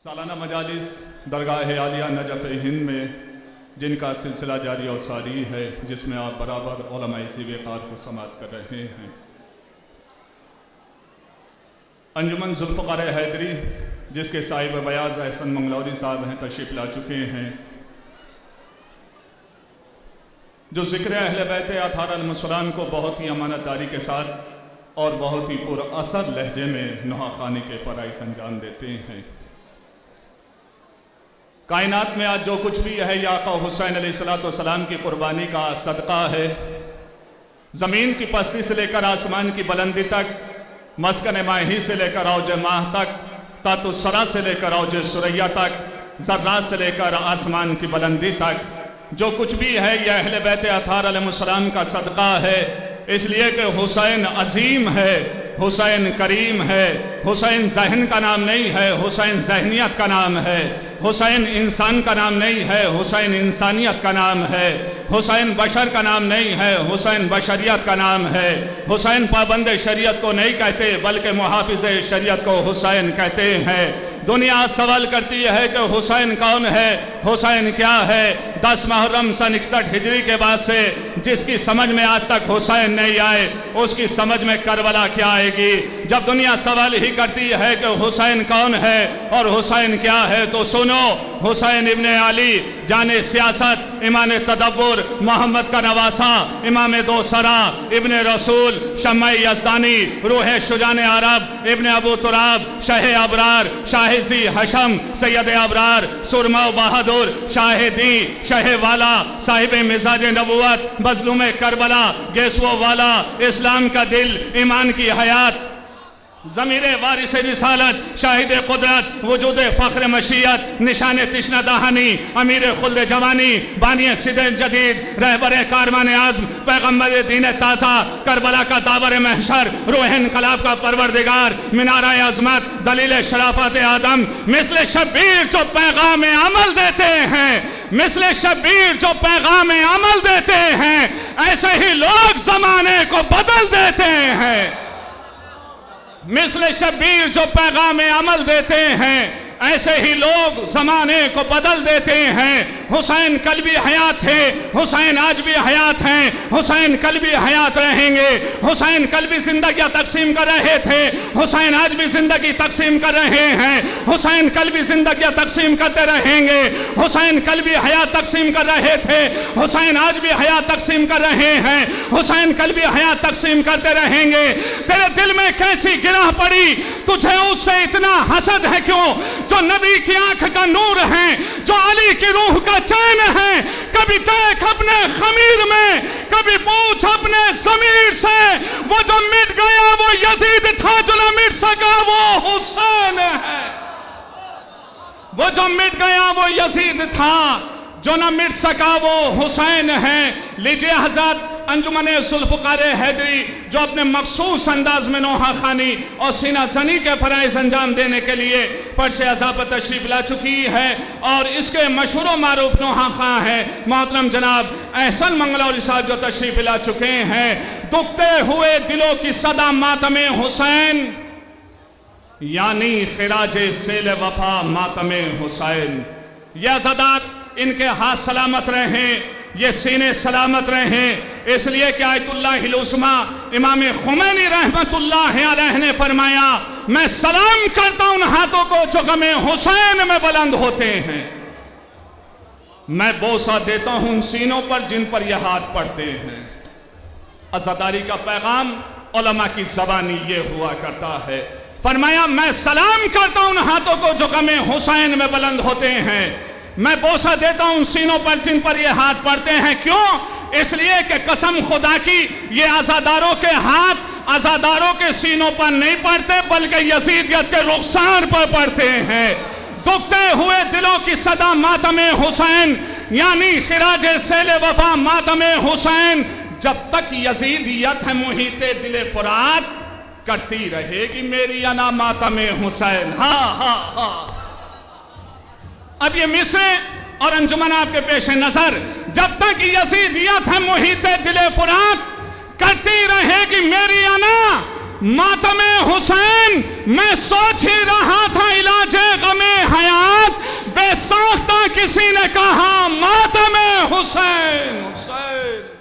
سالانہ مجالس درگاہ عالیہ نجف ہند میں جن کا سلسلہ جاری اور ساری ہے، جس میں آپ برابر علماء اسی وقار کو سماعت کر رہے ہیں۔ انجمن ذوالفقار حیدری جس کے صاحب بیاض احسن منگلوری صاحب ہیں، تشریف لا چکے ہیں، جو ذکر اہل بیت اطہار علیہم السلام کو بہت ہی امانت داری کے ساتھ اور بہت ہی پر اثر لہجے میں نوحہ خوانی کے فرائض انجام دیتے ہیں۔ کائنات میں آج جو کچھ بھی ہے یہ آقا حسین علیہ السلام کی قربانی کا صدقہ ہے۔ زمین کی پستی سے لے کر آسمان کی بلندی تک، مسکن ماہی سے لے کر اوج ماہ تک، تحت الثری سے لے کر اوج ثریا تک، ذرات سے لے کر آسمان کی بلندی تک، جو کچھ بھی ہے یہ اہل بیت اطہار علیہ السلام کا صدقہ ہے، اس لیے کہ حسین عظیم ہے، حسین کریم ہے، حسین ذہن کا نام نہیں ہے، حسین ذہنیت کا نام ہے، حسین انسان کا نام نہیں ہے، حسین انسانیت کا نام ہے، حسین بشر کا نام نہیں ہے، حسین بشریت کا نام ہے۔ حسین پابند شریعت کو نہیں کہتے بلکہ محافظ شریعت کو حسین کہتے ہیں۔ دنیا سوال کرتی ہے کہ حسین کون ہے، حسین کیا ہے؟ 10 محرم سن 61 ہجری کے بعد سے جس کی سمجھ میں آج تک حسین نہیں آئے، اس کی سمجھ میں کربلا کیا آئے گی؟ جب دنیا سوال ہی کرتی ہے کہ حسین کون ہے اور حسین کیا ہے، تو سنو، حسین ابن علی جان سیاست، امام تدبر، محمد کا نواسہ، امام دو سرا، ابن رسول، شمع یزدانی، روح شجان عرب، ابن ابو تراب، شاہ ابرار، شاہ زی حشم، سید ابرار، سرما و بہادر، شاہ دی، شاہ والا، صاحب مزاج نبوت، مظلوم کربلا، گیسو والا، اسلام کا دل، ایمان کی حیات، ضمیر وارث رسالت، شاہد قدرت، وجود فخر مشیت، نشان تشنہ دہانی، امیر خلد جوانی، بانی صدر جدید، رہبر کارمان عزم، پیغمبر دین تازہ، کربلا کا داور محشر، روح انقلاب کا پروردگار، منارہ عظمت، دلیل شرافت آدم، مثل شبیر جو پیغام عمل دیتے ہیں، مثل شبیر جو پیغام عمل دیتے ہیں، ایسے ہی لوگ زمانے کو بدل دیتے ہیں۔ مثل شبیر جو پیغام عمل دیتے ہیں، ایسے ہی لوگ زمانے کو بدل دیتے ہیں۔ حسین کل بھی حیات تھے، حسین آج بھی حیات ہیں، حسین کل بھی حیات رہیں گے، حسین کل بھی زندگیاں تقسیم کر رہے تھے، حسین آج بھی زندگی تقسیم کر رہے ہیں، حسین کل بھی زندگیاں تقسیم کرتے رہیں گے، حسین کل بھی حیات تقسیم کر رہے تھے، حسین آج بھی حیات تقسیم کر رہے ہیں، حسین کل بھی حیات تقسیم کرتے رہیں گے۔ تیرے دل میں کیسی گرہ پڑی؟ تجھے اس سے اتنا حسد ہے کیوں جو نبی کی آنکھ کا نور ہے، جو علی کی روح کا چین ہے؟ کبھی دیکھ اپنے خمیر میں، کبھی پوچھ اپنے ضمیر سے، وہ جو مٹ گیا وہ یزید تھا، جو نہ مٹ سکا وہ حسین ہے۔ وہ جو مٹ گیا وہ یزید تھا، جو نہ مٹ سکا وہ حسین ہے۔ لیجئے حضرات، انجمن ذوالفقار حیدری جو اپنے مخصوص انداز میں نوحہ خوانی اور سینہ زنی کے فرائض انجام دینے کے لیے فرش عزا پر تشریف لا چکی ہے، اور اس کے مشہور و معروف نوحہ خواں ہیں محترم جناب احسن منگلوری صاحب جو تشریف لا چکے ہیں۔ دکھتے ہوئے دلوں کی صدا ماتم حسین، یعنی خراج سیل وفا ماتم حسین۔ یہ عزادات ان کے ہاتھ سلامت رہیں، یہ سینے سلامت رہیں، اس لیے کہ آیت اللہ العظمیٰ امام خمینی رحمت اللہ علیہ نے فرمایا، میں سلام کرتا ہوں ان ہاتھوں کو جو غم حسین میں بلند ہوتے ہیں، میں بوسہ دیتا ہوں ان سینوں پر جن پر یہ ہاتھ پڑتے ہیں۔ عزاداری کا پیغام علماء کی زبانی یہ ہوا کرتا ہے۔ فرمایا، میں سلام کرتا ہوں ان ہاتھوں کو جو غم حسین میں بلند ہوتے ہیں، میں بوسہ دیتا ہوں ان سینوں پر جن پر یہ ہاتھ پڑتے ہیں۔ کیوں؟ اس لیے کہ قسم خدا کی یہ عزاداروں کے ہاتھ عزاداروں کے سینوں پر نہیں پڑتے بلکہ یزیدیت کے رخسار پر پڑتے ہیں۔ دکھتے ہوئے دلوں کی صدا ماتم حسین، یعنی خراج سیل وفا ماتم حسین۔ جب تک یزیدیت ہے محیط دل فرات، کرتی رہے گی میری انا ماتم حسین۔ ہاں ہاں ہاں۔ اب یہ مصرے اور انجمن آپ کے پیش نظر، جب تک یزیدیت ہے محیط دل فرات، کرتی رہے گی میری انا ماتم حسین۔ میں سوچ ہی رہا تھا علاج غم حیات کسی نے کہا ماتم حسین حسین